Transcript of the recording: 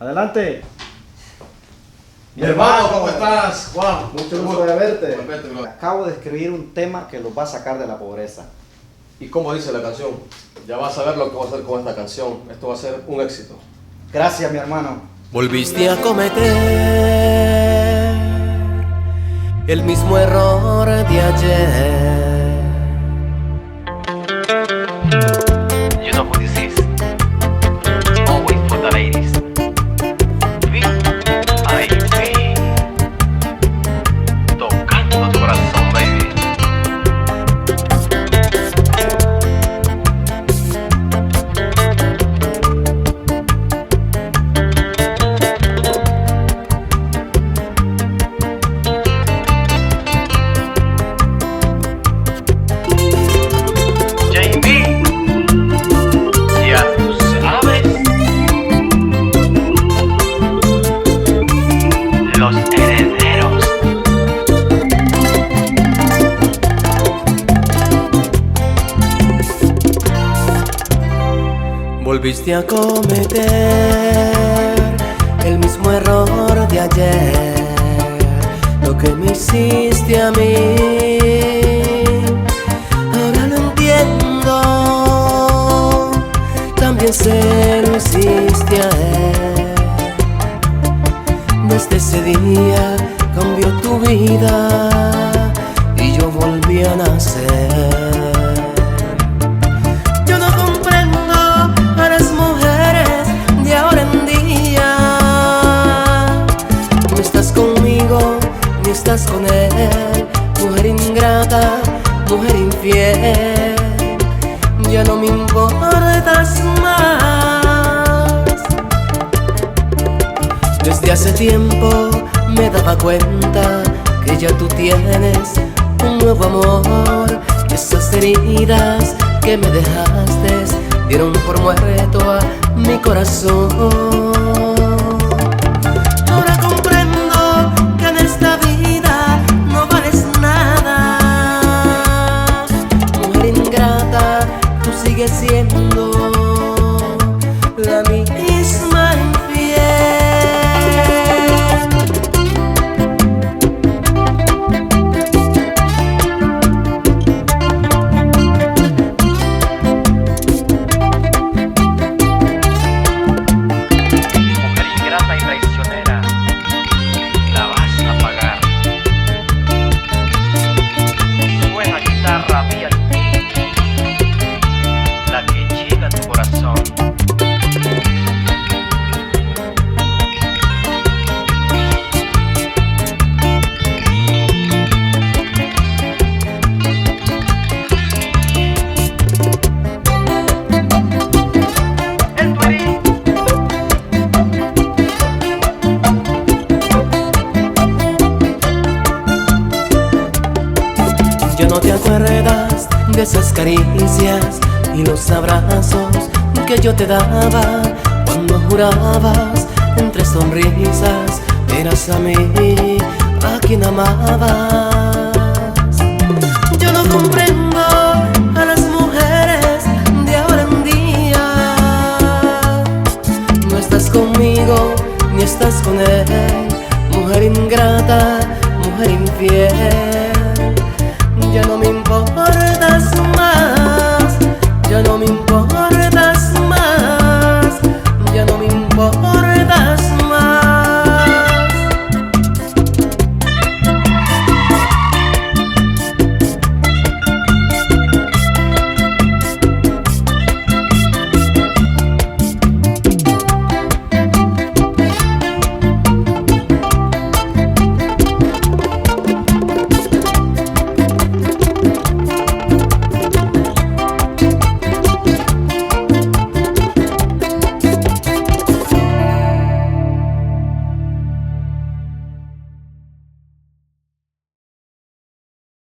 Adelante. Mi hermano, ¿cómo estás? Juan, Mucho gusto de verte. Perfecto, bro. Acabo de escribir un tema que los va a sacar de la pobreza. ¿Y cómo dice la canción? Ya vas a ver lo que voy a hacer con esta canción. Esto va a ser un éxito. Gracias, mi hermano. Volviste a cometer el mismo error de ayer. You know who this is? Always for the ladies. VIP. Tocando tu corazón, baby. Los herederos. Volviste a cometer el mismo error de ayer. Lo que me hiciste a mí, ahora lo entiendo. También se lo hiciste a él. Desde ese día cambió tu vida y yo volví a nacer. Yo no comprendo a las mujeres de ahora en día. No estás conmigo ni estás con él. Mujer ingrata, mujer infiel. Ya no me importas más. Desde hace tiempo me daba cuenta que ya tú tienes un nuevo amor. Esas heridas que me dejaste dieron por muerto a mi corazón. Ahora comprendo que en esta vida no vales nada. Mujer ingrata, tú sigues siendo la misma infiel. Ya no te acuerdas de esas caricias y los abrazos que yo te daba cuando jurabas entre sonrisas eras a mí a quien amabas. Yo no comprendo a las mujeres de ahora en día. No estás conmigo ni estás con él. Mujer ingrata, mujer infiel. Ya no me importas más, ya no me importas.